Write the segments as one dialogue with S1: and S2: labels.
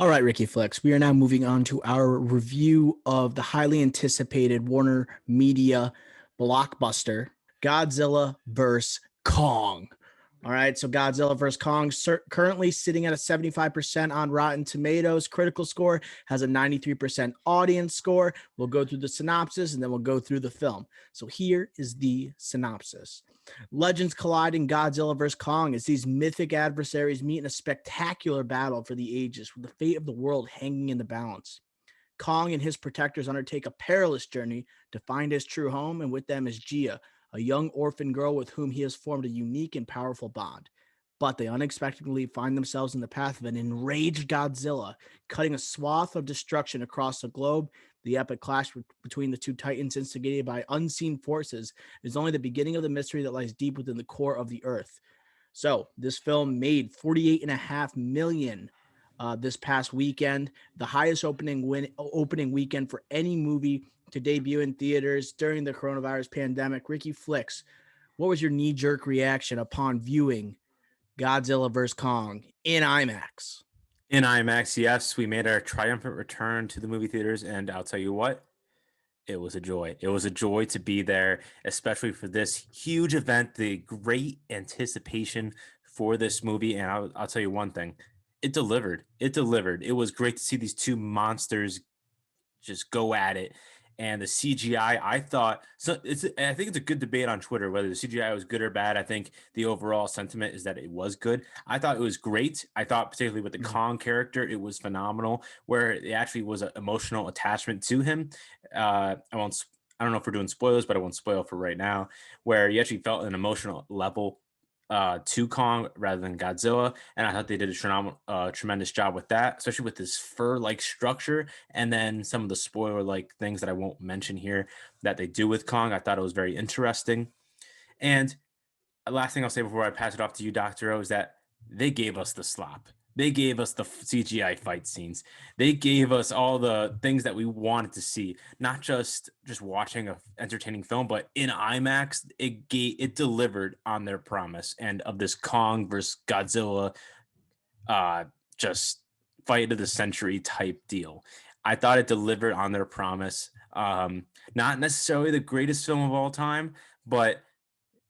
S1: All right, Ricky Flex. We are now moving on to our review of the highly anticipated Warner Media blockbuster, Godzilla vs. Kong. All right, so Godzilla vs. Kong currently sitting at a 75% on Rotten Tomatoes. Critical score has a 93% audience score. We'll go through the synopsis and then we'll go through the film. So here is the synopsis. Legends collide in Godzilla vs. Kong as these mythic adversaries meet in a spectacular battle for the ages, with the fate of the world hanging in the balance. Kong and his protectors undertake a perilous journey to find his true home, and with them is Gia, a young orphan girl with whom he has formed a unique and powerful bond. But they unexpectedly find themselves in the path of an enraged Godzilla, cutting a swath of destruction across the globe. The epic clash between the two titans, instigated by unseen forces, is only the beginning of the mystery that lies deep within the core of the earth. So, this film made 48.5 million this past weekend, the highest opening weekend for any movie to debut in theaters during the coronavirus pandemic. Ricky Flicks, what was your knee-jerk reaction upon viewing Godzilla vs. Kong in IMAX?
S2: In IMAX, yes, we made our triumphant return to the movie theaters, and I'll tell you what, it was a joy. It was a joy to be there, especially for this huge event, the great anticipation for this movie. And I'll tell you one thing, it delivered. It delivered. It was great to see these two monsters just go at it. And the CGI, I thought so. I think it's a good debate on Twitter whether the CGI was good or bad. I think the overall sentiment is that it was good. I thought it was great. I thought particularly with the Kong character, it was phenomenal. Where it actually was an emotional attachment to him. I won't. I don't know if we're doing spoilers, but I won't spoil for right now. Where you actually felt an emotional level to Kong rather than Godzilla, and I thought they did a tremendous job with that, especially with this fur-like structure, and then some of the spoiler-like things that I won't mention here that they do with Kong. I thought it was very interesting. And the last thing I'll say before I pass it off to you, Doctor O, is that they gave us the slop. They gave us the CGI fight scenes. They gave us all the things that we wanted to see. Not just watching a entertaining film, but in IMAX, it delivered on their promise and of this Kong versus Godzilla, uh, just fight of the century type deal. I thought it delivered on their promise. Not necessarily the greatest film of all time, but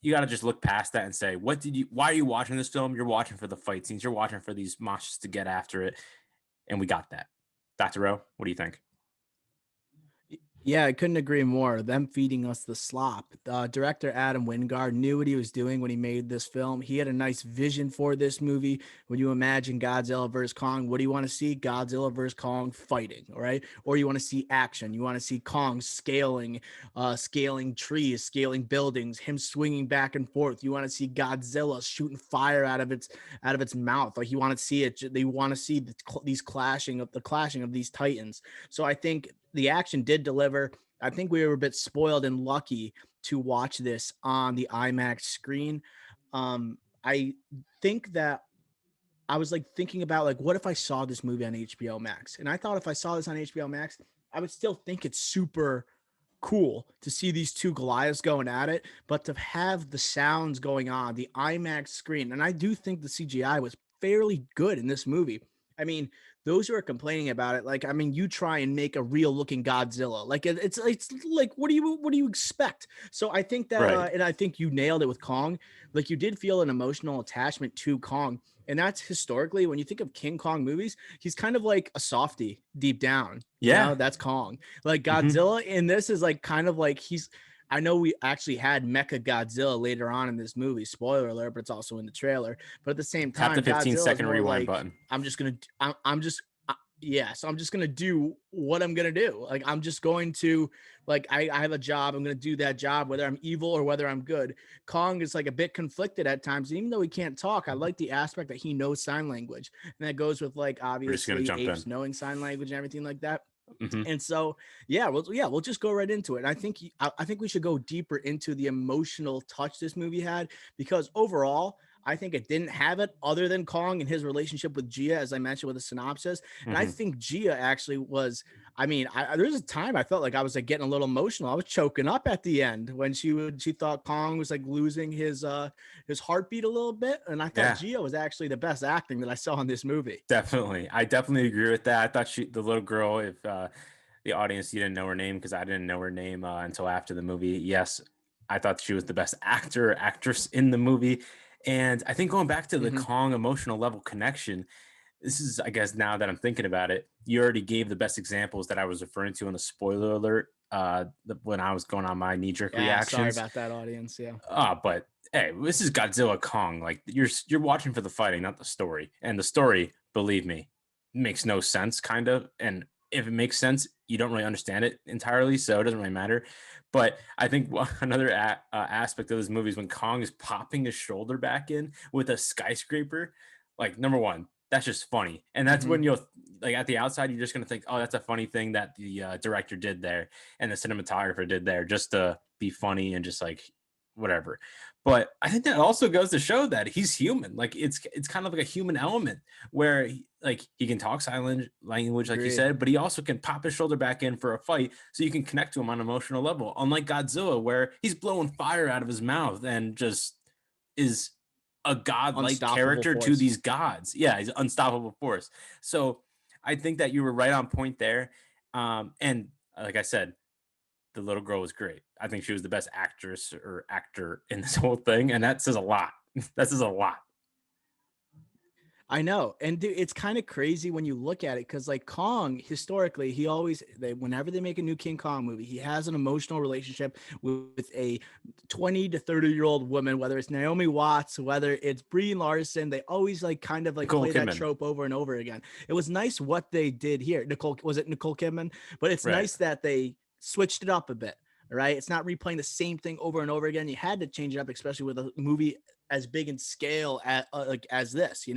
S2: you got to just look past that and say, why are you watching this film? You're watching for the fight scenes. You're watching for these monsters to get after it. And we got that. Dr. Rowe, what do you think?
S1: Yeah, I couldn't agree more. Them feeding us the slop. Director Adam Wingard knew what he was doing when he made this film. He had a nice vision for this movie. When you imagine Godzilla versus Kong, what do you want to see? Godzilla versus Kong fighting, all right? Or you want to see action. You want to see Kong scaling trees, scaling buildings, him swinging back and forth. You want to see Godzilla shooting fire out of its mouth. Like you want to see it. They want to see the clashing of these titans. So I think the action did deliver. I think we were a bit spoiled and lucky to watch this on the IMAX screen. I think that I was like thinking about like, what if I saw this movie on HBO Max? And I thought if I saw this on HBO Max, I would still think it's super cool to see these two Goliaths going at it, but to have the sounds going on the IMAX screen. And I do think the CGI was fairly good in this movie. I mean, those who are complaining about it, like, I mean, you try and make a real looking Godzilla, like it's like, what do you expect? So I think that,
S2: Right.
S1: and I think you nailed it with Kong. Like you did feel an emotional attachment to Kong. And that's historically, when you think of King Kong movies, he's kind of like a softie deep down.
S2: Yeah.
S1: That's Kong. Like
S2: Mm-hmm.
S1: Godzilla in this is like kind of like I know we actually had Mecha Godzilla later on in this movie. Spoiler alert, but it's also in the trailer. But at the same
S2: Tap the
S1: time,
S2: 15
S1: Godzilla is
S2: second
S1: more
S2: rewind
S1: like
S2: button.
S1: I'm just gonna do what I'm gonna do. Like I'm just going to I have a job. I'm gonna do that job, whether I'm evil or whether I'm good. Kong is like a bit conflicted at times, even though he can't talk. I like the aspect that he knows sign language, and that goes with like
S2: We're just going to
S1: obviously
S2: jump
S1: apes
S2: in.
S1: knowing sign language and everything like that.
S2: Mm-hmm.
S1: And so, we'll just go right into it. And I think we should go deeper into the emotional touch this movie had, because overall, I think it didn't have it other than Kong and his relationship with Gia, as I mentioned with the synopsis. And I
S2: Mm-hmm.
S1: think Gia actually was, I mean, there's a time I felt like I was like getting a little emotional. I was choking up at the end when she thought Kong was like losing his heartbeat a little bit, and I thought
S2: Yeah,
S1: Gio was actually the best acting that I saw in this movie.
S2: definitely. I definitely agree with that. I thought the little girl, if the audience, you didn't know her name because I didn't know her name until after the movie. Yes, I thought she was the best actor or actress in the movie. And I think going back to the
S1: Hmm.
S2: Kong emotional level connection, this is, I guess, now that I'm thinking about it, you already gave the best examples that I was referring to in the spoiler alert when I was going on my knee jerk
S1: Yeah, sorry
S2: reactions.
S1: about that, audience. Yeah,
S2: But hey, this is Godzilla Kong. Like you're watching for the fighting, not the story. And the story, believe me, makes no sense, kind of. And if it makes sense, you don't really understand it entirely, so it doesn't really matter. But I think another aspect of this movie is when Kong is popping his shoulder back in with a skyscraper. Like number one, that's just funny, and that's
S1: hmm,
S2: when you'll like at the outside, you're just gonna think, oh, that's a funny thing that the director did there and the cinematographer did there, just to be funny and just like whatever. But I think that also goes to show that he's human. Like it's kind of like a human element where like he can talk silent language, like you
S1: agreed.
S2: said, but he also can pop his shoulder back in for a fight, so you can connect to him on an emotional level. Unlike Godzilla, where he's blowing fire out of his mouth and just is a godlike
S1: Unstoppable
S2: character to
S1: force.
S2: these gods. Yeah, he's an unstoppable force. So I think that you were right on point there. And like I said, the little girl was great. I think she was the best actress or actor in this whole thing, and that says a lot. That says a lot.
S1: I know. And dude, it's kind of crazy when you look at it because, like, Kong, historically, whenever they make a new King Kong movie, he has an emotional relationship with a 20 to 30-year-old woman, whether it's Naomi Watts, whether it's Brie Larson. They always, like, kind of like
S2: Nicole
S1: play that
S2: Kidman,
S1: trope over and over again. It was nice what they did here. Was it Nicole Kidman? But it's
S2: right?
S1: nice that they switched it up a bit. Right. It's not replaying the same thing over and over again. You had to change it up, especially with a movie as big in scale like as this,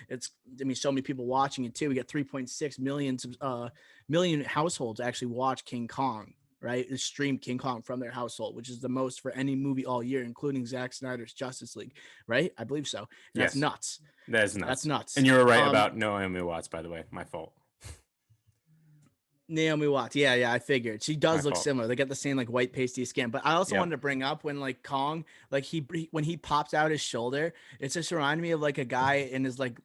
S1: it's, I mean, so many people watching it too. We got 3.6 million households actually watch King Kong, right? Stream King Kong from their household, which is the most for any movie all year, including Zack Snyder's Justice League, right? I believe so. And that's
S2: Yes,
S1: nuts.
S2: that is
S1: That's
S2: nuts.
S1: nuts.
S2: And you were right about Naomi Watts, by the way. My fault.
S1: Naomi Watts. Yeah, yeah, I figured. She
S2: My
S1: does look
S2: fault.
S1: similar. They got the same like white pasty skin. But I also wanted
S2: Yep.
S1: to bring up when like Kong, like when he pops out his shoulder, it's just reminded me of like a guy in his like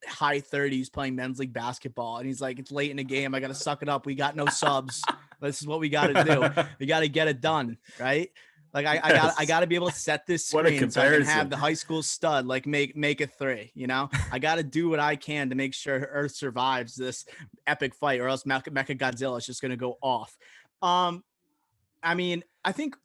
S1: high 30s playing men's league basketball, and he's like, it's late in the game, I gotta suck it up, we got no subs, this is what we gotta do, we gotta get it done, right? Like I
S2: Yes.
S1: gotta be able to set this
S2: What a
S1: screen so I can have
S2: comparison.
S1: the high school stud like make a three, I gotta do what I can to make sure Earth survives this epic fight, or else Mecha Godzilla is just gonna go off. um I mean, I think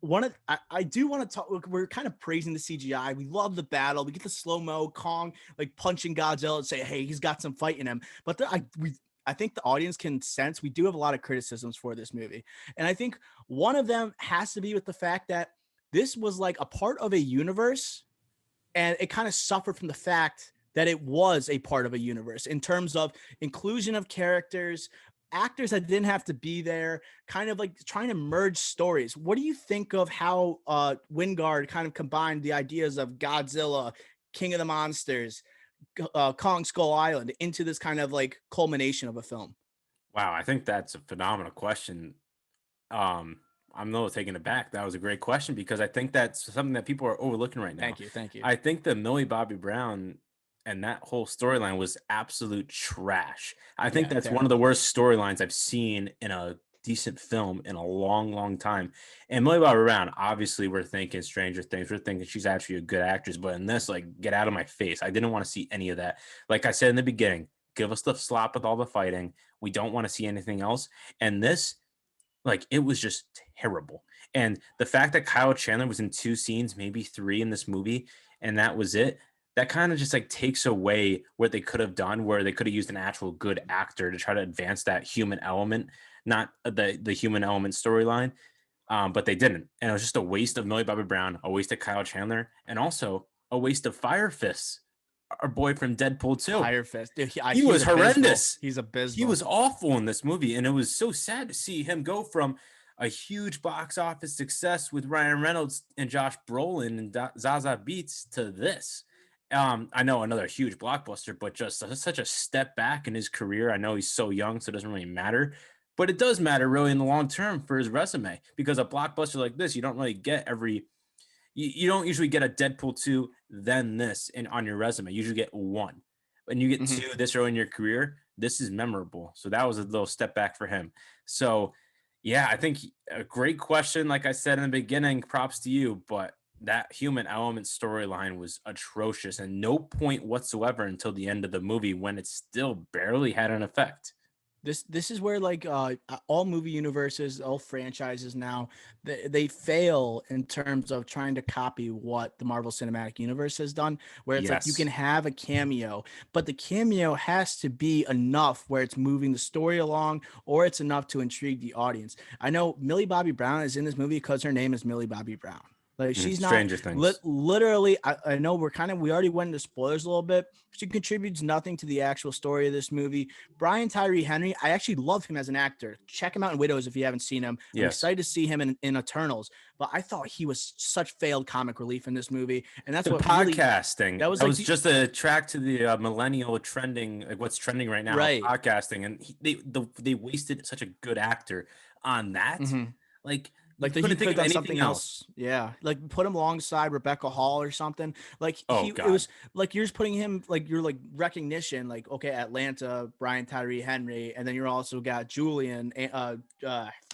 S1: I do want to talk. We're kind of praising the CGI. We love the battle. We get the slow mo Kong like punching Godzilla and say, "Hey, he's got some fight in him." But I think the audience can sense we do have a lot of criticisms for this movie, and I think one of them has to be with the fact that this was like a part of a universe, and it kind of suffered from the fact that it was a part of a universe in terms of inclusion of characters, actors that didn't have to be there, kind of like trying to merge stories. What do you think of how Wingard kind of combined the ideas of Godzilla, King of the Monsters, Kong Skull Island into this kind of like culmination of a film?
S2: Wow, I think that's a phenomenal question. Um, I'm a little taken aback. That was a great question because I think that's something that people are overlooking right now.
S1: Thank you, thank you.
S2: I think that Millie Bobby Brown and that whole storyline was absolute trash. I think
S1: Yeah,
S2: that's one of the
S1: terrible.
S2: worst storylines I've seen in a decent film in a long, long time. And Millie Bobby Brown, obviously, we're thinking Stranger Things. We're thinking she's actually a good actress, but in this, like, get out of my face. I didn't want to see any of that. Like I said in the beginning, give us the slop with all the fighting. We don't want to see anything else. And this, like, it was just terrible. And the fact that Kyle Chandler was in 2 scenes, maybe 3 in this movie, and that was it, that kind of just like takes away what they could have done, where they could have used an actual good actor to try to advance that human element, not the human element storyline. But they didn't. And it was just a waste of Millie Bobby Brown, a waste of Kyle Chandler, and also a waste of Fire Fist, our boy from Deadpool 2.
S1: Fire Fist. Dude,
S2: He
S1: he's
S2: was
S1: abysmal.
S2: horrendous.
S1: He's
S2: He
S1: abysmal.
S2: was awful in this movie, and it was so sad to see him go from a huge box office success with Ryan Reynolds and Josh Brolin and Zaza Beats to this. I know another huge blockbuster, but just such a step back in his career. I know he's so young, so it doesn't really matter. But it does matter really in the long term for his resume, because a blockbuster like this, you don't really get you don't usually get a Deadpool 2, then this in on your resume. You usually get one. When you get
S1: Mhm.
S2: two this early in your career, this is memorable. So that was a little step back for him. So yeah, I think a great question. Like I said in the beginning, props to you, but that human element storyline was atrocious and no point whatsoever until the end of the movie when it still barely had an effect.
S1: This is where like all movie universes, all franchises now they fail in terms of trying to copy what the Marvel Cinematic Universe has done, where it's like you can
S2: Yes.
S1: have a cameo, but the cameo has to be enough where it's moving the story along or it's enough to intrigue the audience. I know Millie Bobby Brown is in this movie because her name is Millie Bobby Brown. Like she's not
S2: Stranger Things.
S1: literally. I know we already went into spoilers a little bit. She contributes nothing to the actual story of this movie. Brian Tyree Henry, I actually love him as an actor. Check him out in Widows if you haven't seen him. I'm
S2: Yes.
S1: excited to see him in Eternals, but I thought he was such failed comic relief in this movie, and that's
S2: The
S1: what really
S2: podcasting,
S1: that was
S2: that
S1: like
S2: was
S1: the
S2: just a track to the millennial trending, like what's trending right now,
S1: right.
S2: podcasting, and they wasted such a good actor on that.
S1: Mm-hmm.
S2: Like you
S1: Like that he
S2: couldn't
S1: could
S2: think
S1: have
S2: of
S1: done
S2: anything
S1: something
S2: else.
S1: else. Yeah. Like put him alongside Rebecca Hall or something. Like
S2: Oh
S1: it
S2: God,
S1: was like you're just putting him like you're like recognition, like, okay, Atlanta, Brian Tyree Henry, and then you're also got Julian,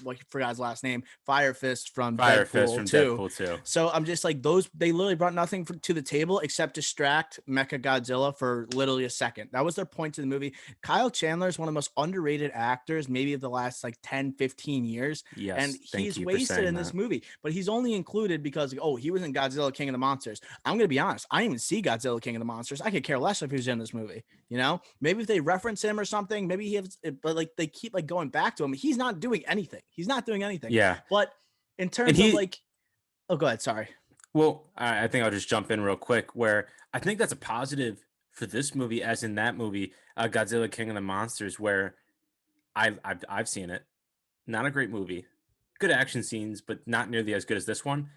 S1: like forgot his last name, Fire Fist from
S2: Fire Fist
S1: Deadpool
S2: from
S1: 2.
S2: Deadpool 2.
S1: So I'm just like they literally brought nothing to the table except distract Mecha Godzilla for literally a second. That was their point to the movie. Kyle Chandler is one of the most underrated actors, maybe of the last like 10-15 years, and
S2: Yes, thank
S1: he's
S2: you for
S1: wasted
S2: saying
S1: in this
S2: that.
S1: movie. But he's only included because oh, he was in Godzilla King of the Monsters. I'm gonna be honest, I didn't even see Godzilla King of the Monsters. I could care less if he was in this movie. You know, maybe if they reference him or something, maybe he has. But like they keep like going back to him. He's not doing anything. He's not doing anything.
S2: Yeah,
S1: But in
S2: and
S1: terms of
S2: he
S1: like, oh, go ahead. Sorry.
S2: well, I think I'll just jump in real quick. Where I think that's a positive for this movie, as in that movie, Godzilla King of the Monsters, where I've seen it. Not a great movie. Good action scenes, but not nearly as good as this one.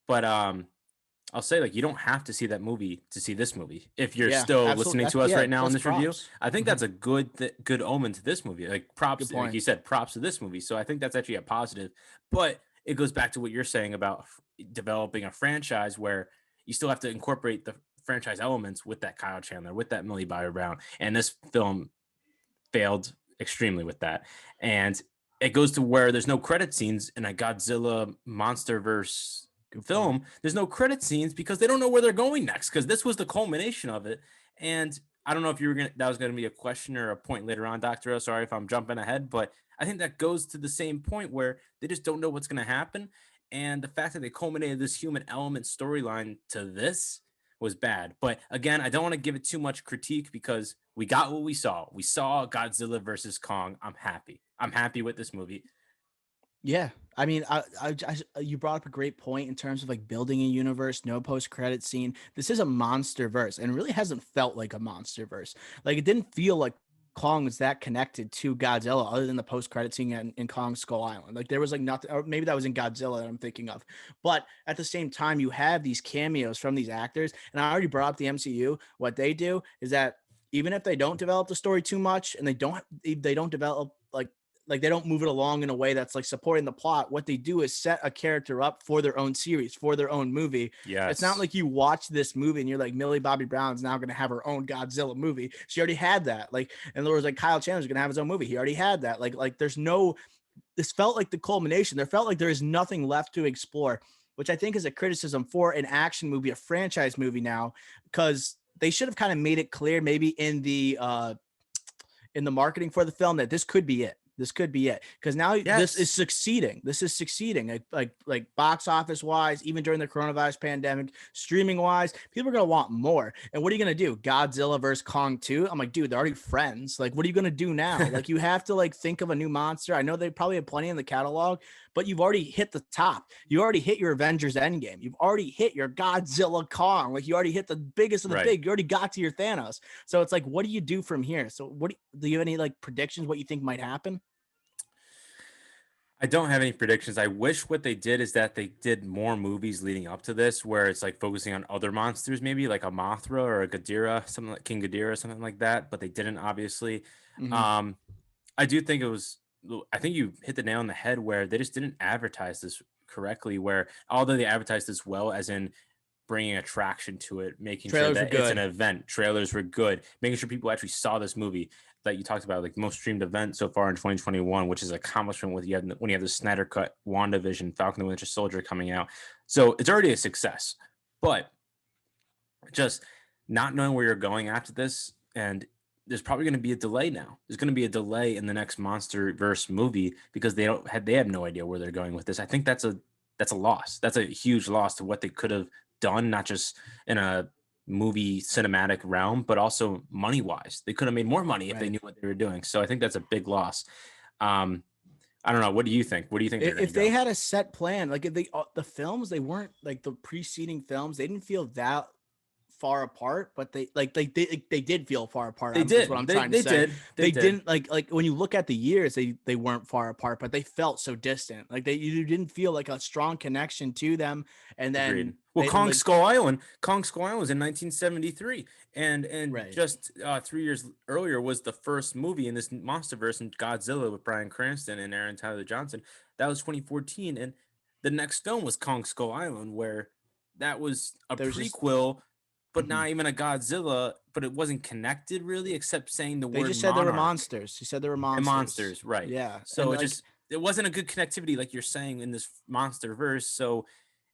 S2: But I'll say, like, you don't have to see that movie to see this movie. If you're
S1: Yeah,
S2: still
S1: absolutely.
S2: listening to us right now in
S1: That's
S2: this review,
S1: props.
S2: I think
S1: Mm-hmm.
S2: that's a good omen to this movie. Like
S1: Good
S2: props, like
S1: point.
S2: you said, props to this movie. So I think that's actually a positive. But it goes back to what you're saying about developing a franchise where you still have to incorporate the franchise elements with that Kyle Chandler, with that Millie Bobby Brown, and this film failed extremely with that. And it goes to where there's no credit scenes in a Godzilla MonsterVerse
S1: Good point.
S2: film. There's no credit scenes because they don't know where they're going next. Because this was the culmination of it. And I don't know if you were gonna that was gonna be a question or a point later on, Doctor O. Sorry if I'm jumping ahead, but I think that goes to the same point where they just don't know what's gonna happen. And the fact that they culminated this human element storyline to this was bad. But again, I don't want to give it too much critique because we got what we saw. We saw Godzilla versus Kong. I'm happy. I'm happy with this movie.
S1: Yeah, I mean, you brought up a great point in terms of like building a universe, no post credit scene. This is a monster verse, and it really hasn't felt like a monster verse. Like it didn't feel like Kong was that connected to Godzilla, other than the post credit scene in Kong Skull Island. Like there was like nothing, or maybe that was in Godzilla that I'm thinking of. But at the same time, you have these cameos from these actors, and I already brought up the MCU. What they do is that even if they don't develop the story too much, and they don't develop like they don't move it along in a way that's like supporting the plot. What they do is set a character up for their own series, for their own movie. It's not
S2: Yes.
S1: like you watch this movie and you're like, Millie Bobby Brown's now going to have her own Godzilla movie. She already had that. Like, in other words, like Kyle Chandler's going to have his own movie. He already had that. Like there's no, this felt like the culmination. There felt like there is nothing left to explore, which I think is a criticism for an action movie, a franchise movie now, because they should have kind of made it clear maybe in the marketing for the film that this could be it. This could be it because now this is
S2: Yes.
S1: succeeding. This is succeeding, like box office wise, even during the coronavirus pandemic, streaming wise, people are gonna want more. And what are you gonna do? Godzilla versus Kong 2? I'm like, dude, they're already friends. Like, what are you gonna do now? Like, you have to like think of a new monster. I know they probably have plenty in the catalog, but you've already hit the top. You already hit your Avengers Endgame. You've already hit your Godzilla Kong. Like, you already hit the biggest of the
S2: Right.
S1: big. You already got to your Thanos. So it's like, what do you do from here? So do you have any like predictions what you think might happen?
S2: I don't have any predictions. I wish what they did is that they did more movies leading up to this, where it's like focusing on other monsters, maybe like a Mothra or a Ghidorah, something like King Ghidorah, something like that. But they didn't, obviously.
S1: Mm-hmm.
S2: Um, I do think it was I think you hit the nail on the head where they just didn't advertise this correctly. Where although they advertised this well, as in bringing attraction to it, making sure
S1: Trailers were
S2: that it's an
S1: good.
S2: event, trailers were good, making sure people actually saw this movie that you talked about, like the most streamed event so far in 2021, which is an accomplishment with when you have the Snyder Cut, WandaVision, Falcon the Winter Soldier coming out. So it's already a success, but just not knowing where you're going after this, and there's probably going to be a delay now. There's going to be a delay in the next MonsterVerse movie because they have no idea where they're going with this. I think that's a loss. That's a huge loss to what they could have done, not just in a movie cinematic realm, but also money wise. They could have made more money if they
S1: Right.
S2: knew what they were doing. So I think that's a big loss. Um, I don't know. What do you think? Where do you think they're going to
S1: If they
S2: go?
S1: had a set plan, like if they the films, they weren't like the preceding films. They didn't feel that far apart, but they did feel far apart.
S2: They
S1: Is what
S2: did.
S1: I'm
S2: They
S1: trying to
S2: they
S1: say.
S2: did. They
S1: They
S2: did.
S1: didn't like when you look at the years, they weren't far apart, but they felt so distant. Like you didn't feel like a strong connection to them. And
S2: Agreed.
S1: then
S2: Well,
S1: they like
S2: Kong Skull Island was in 1973, and
S1: right.
S2: just 3 years earlier was the first movie in this MonsterVerse, and Godzilla with Bryan Cranston and Aaron Tyler Johnson. That was 2014, and the next film was Kong Skull Island, where that was a
S1: There's just
S2: prequel, but
S1: mhm.
S2: not even a Godzilla, but it wasn't connected really, except saying the
S1: They
S2: word
S1: just said there were
S2: monarch
S1: monsters. He said there were
S2: and
S1: monsters.
S2: monsters, right?
S1: Yeah, and
S2: So
S1: like
S2: it wasn't a good connectivity, like you're saying, in this MonsterVerse. So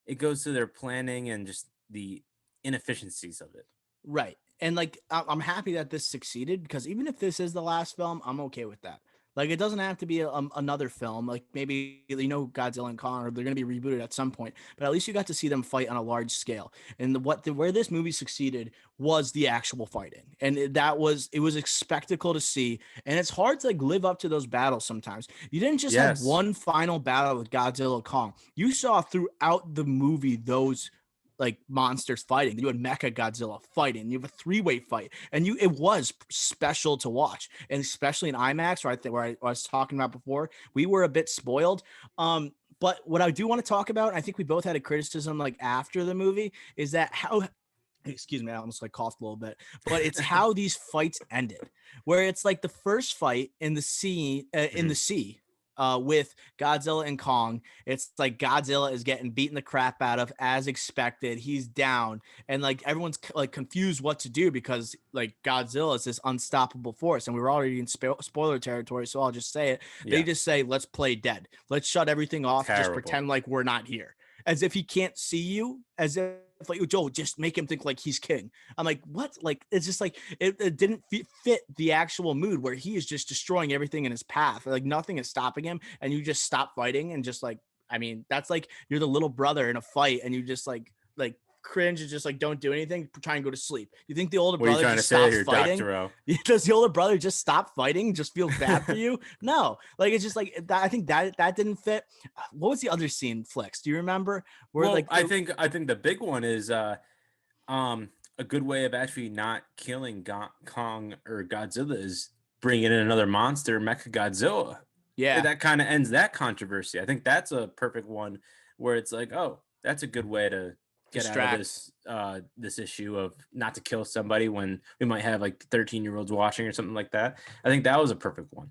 S2: it goes to their planning and just the inefficiencies of it.
S1: right. And like I'm happy that this succeeded because even if this is the last film, I'm okay with that. Like it doesn't have to be another film. Like maybe Godzilla and Kong, or they're gonna be rebooted at some point. But at least you got to see them fight on a large scale. And where this movie succeeded was the actual fighting, and it was a spectacle to see. And it's hard to like live up to those battles sometimes. You didn't just have
S2: Yes,
S1: one final battle with Godzilla and Kong. You saw throughout the movie those like monsters fighting. You had Mecha Godzilla fighting. You have a three-way fight, and it was special to watch, and especially in IMAX, where I was talking about before, we were a bit spoiled. But what I do want to talk about, I think we both had a criticism like after the movie, is that how excuse me, I almost like coughed a little bit, but it's how these fights ended, where it's like the first fight in the
S2: Mhm.
S1: sea, with Godzilla and Kong. It's like Godzilla is getting beaten the crap out of as expected. He's down, and like everyone's like confused what to do because like Godzilla is this unstoppable force, and we were already in spoiler territory, so I'll just say it. They
S2: Yeah,
S1: just say, "Let's play dead. Let's shut everything off. Just
S2: terrible.
S1: pretend like we're not here." As if he can't see you, as if like Joe, just make him think like he's king. I'm like, what? Like it's just like it didn't fit the actual mood where he is just destroying everything in his path. Like nothing is stopping him, and you just stop fighting and just like, I mean, that's like you're the little brother in a fight, and you just like cringe and just like don't do anything, try and go to sleep. You think the older
S2: What are you
S1: brother
S2: trying to
S1: just
S2: say
S1: stops
S2: here,
S1: fighting?
S2: Doctor O?
S1: Does the older brother just stop fighting? Just feels bad for you? No, like it's just like that. I think that didn't fit. What was the other scene, Flex? Do you remember where
S2: Well,
S1: like
S2: I think the big one is a good way of actually not killing Kong or Godzilla is bringing in another monster, Mecha Godzilla.
S1: yeah,
S2: That kind of ends that controversy. I think that's a perfect one where it's like, oh, that's a good way to get out of
S1: distract.
S2: this issue of not to kill somebody when we might have like 13-year-olds watching or something like that. I think that was a perfect one.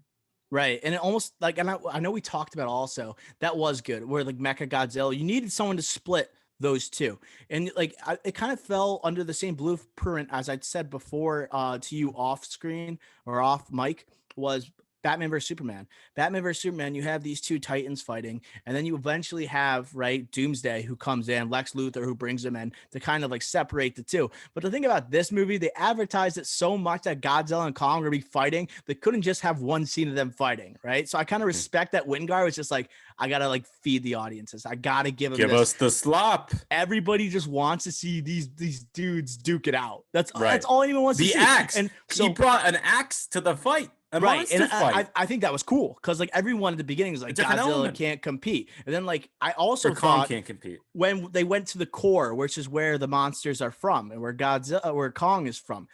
S1: Right. And it almost like, and I know we talked about also that was good where like Mecha Godzilla, you needed someone to split those two. And like, it kind of fell under the same blueprint as I'd said before to you off screen or off mic was Batman versus Superman. Batman versus Superman, you have these two titans fighting, and then you eventually have right Doomsday who comes in, Lex Luthor who brings him in to kind of like separate the two. But the thing about this movie, they advertised it so much that Godzilla and Kong were going to be fighting, they couldn't just have one scene of them fighting, right? So I kind of
S2: Mhm.
S1: respect that Wingard was just like, I gotta like feed the audiences. I gotta give them
S2: Give
S1: this.
S2: us the slop.
S1: Everybody just wants to see these dudes duke it out. That's
S2: Right.
S1: all anyone wants to
S2: The
S1: see.
S2: axe.
S1: And
S2: He
S1: so
S2: brought an axe to the fight, a
S1: right. And
S2: monster fight,
S1: I think that was cool because like everyone at the beginning was
S2: a
S1: like
S2: different
S1: Godzilla
S2: element.
S1: can't compete. And then like I
S2: Or
S1: also
S2: Kong
S1: thought
S2: can't compete.
S1: when they went to the core, which is where the monsters are from and where Godzilla, where Kong is from,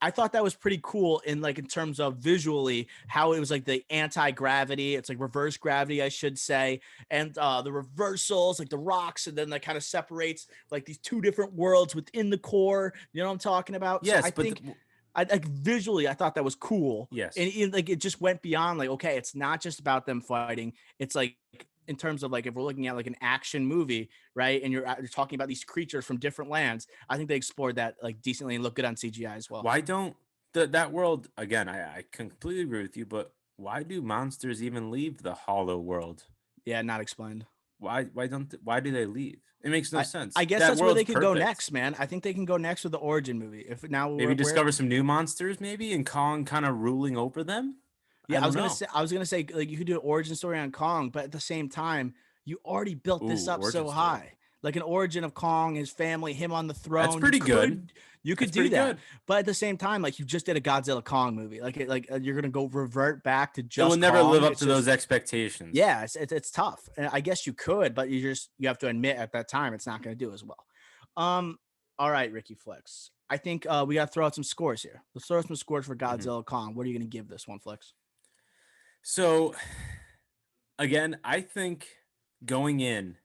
S1: I thought that was pretty cool in like in terms of visually how it was like the anti-gravity, it's like reverse gravity, I should say, and the reversals, like the rocks, and then that kind of separates like these two different worlds within the core. You know what I'm talking about? So
S2: Yes,
S1: I
S2: but
S1: think. I like visually, I thought that was cool,
S2: Yes.
S1: and like it just went beyond like, okay, it's not just about them fighting. It's like in terms of like if we're looking at like an action movie, right? And you're talking about these creatures from different lands. I think they explored that like decently and look good on CGI as well.
S2: Why don't that world again? I completely agree with you, but why do monsters even leave the Hollow world?
S1: Yeah, not explained.
S2: Why do they leave? It makes no
S1: I
S2: sense.
S1: I guess
S2: That
S1: that's where
S2: world's
S1: they could go
S2: perfect.
S1: next, man. I think they can go next with the origin movie. If now
S2: Maybe
S1: we're
S2: discover some new monsters, maybe, and Kong kind of ruling over them. I
S1: yeah,
S2: don't know.
S1: I was gonna say like you could do an origin story on Kong, but at the same time, you already built this
S2: Ooh,
S1: up
S2: origin
S1: so
S2: story.
S1: high. Like an origin of Kong, his family, him on the
S2: That's
S1: throne.
S2: pretty good.
S1: You could
S2: That's
S1: do
S2: pretty
S1: that,
S2: good.
S1: but at the same time, like you just did a Godzilla Kong movie. You're gonna go revert back to
S2: It will
S1: just
S2: never live
S1: Kong.
S2: up
S1: It's
S2: to those
S1: just
S2: expectations.
S1: yeah, it's tough. And I guess you could, but you have to admit at that time it's not gonna do as well. Um, all right, Ricky Flex. I think we got to throw out some scores here. Let's throw out some scores for
S2: Mhm.
S1: Godzilla Kong. What are you going to give this one, Flex?
S2: So again, I think going in,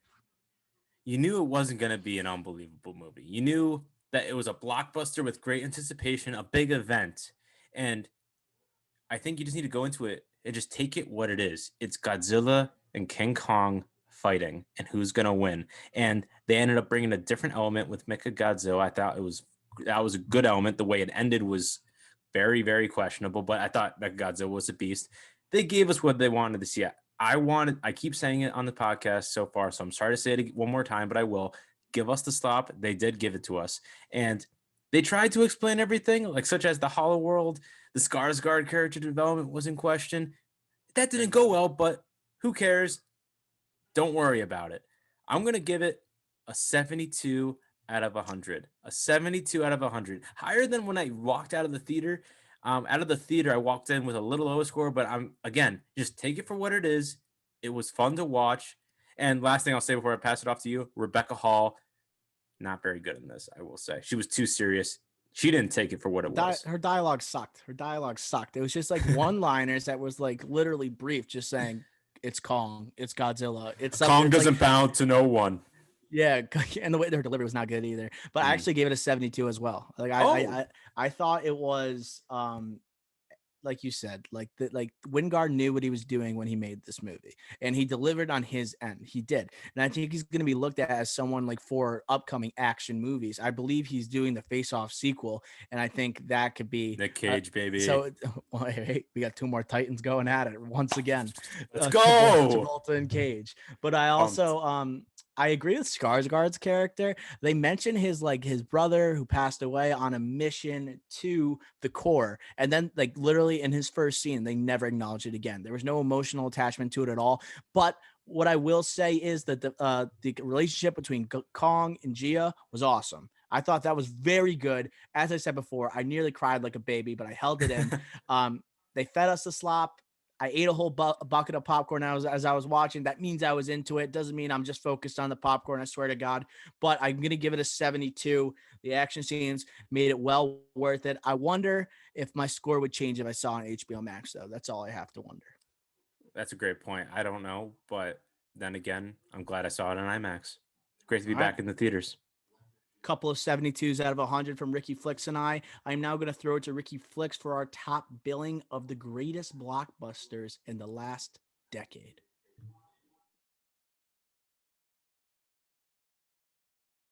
S2: you knew it wasn't going to be an unbelievable movie. You knew that it was a blockbuster with great anticipation, a big event, and I think you just need to go into it and just take it what it is. It's Godzilla and King Kong fighting, and who's gonna win. And they ended up bringing a different element with Mecha Godzilla. I thought that was a good element. The way it ended was very, very questionable, but I thought Mecha Godzilla was a beast. They gave us what they wanted to see. I keep saying it on the podcast so far, so I'm sorry to say it one more time, but I will. Give us the stop. They did give it to us. And they tried to explain everything, like such as the Hollow World, the Skarsgård character development was in question. That didn't
S1: Big
S2: go
S1: time.
S2: well, but who cares? Don't worry about it. I'm going to give it a 72 out of 100. A 72 out of 100. Higher than when I walked out of the theater. Out of the theater, I walked in with a little lower score, but again, just take it for what it is. It was fun to watch. And last thing I'll say before I pass it off to you, Rebecca Hall, not very good in this, I will say. She was too serious. She didn't take it for what it was.
S1: Her dialogue sucked. Her dialogue sucked. It was just like one liners that was like literally brief, just saying it's Kong, it's Godzilla, it's something.
S2: Kong
S1: It's like
S2: doesn't bow to no one.
S1: yeah, and the way her delivery was not good either. But I
S2: Mhm.
S1: actually gave it a 72 as well. Like
S2: Oh,
S1: I thought it was like you said, like Wingard knew what he was doing when he made this movie, and he delivered on his end. He did, and I think he's going to be looked at as someone like for upcoming action movies. I believe he's doing the Face Off sequel, and I think that could be.
S2: Nick Cage, baby.
S1: So well, hey, we got two more Titans going at it once again,
S2: Let's go.
S1: Travolta and Cage. But I
S2: Pumped.
S1: also I agree with Skarsgård's character. They mentioned his like his brother who passed away on a mission to the core, and then like literally in his first scene, they never acknowledged it again. There was no emotional attachment to it at all. But what I will say is that the relationship between Kong and Gia was awesome. I thought that was very good. As I said before, I nearly cried like a baby, but I held it in. Um, they fed us the slop. I ate a whole bucket of popcorn as I was watching. That means I was into it. Doesn't mean I'm just focused on the popcorn. I swear to God. But I'm gonna give it a 72. The action scenes made it well worth it. I wonder if my score would change if I saw on HBO Max, though. That's all I have to wonder.
S2: That's a great point. I don't know, but then again, I'm glad I saw it on IMAX. Great to be
S1: All right.
S2: back in the theaters.
S1: Couple of 72s out of 100 from Ricky Flicks and I. I'm now going to throw it to Ricky Flicks for our top billing of the greatest blockbusters in the last decade.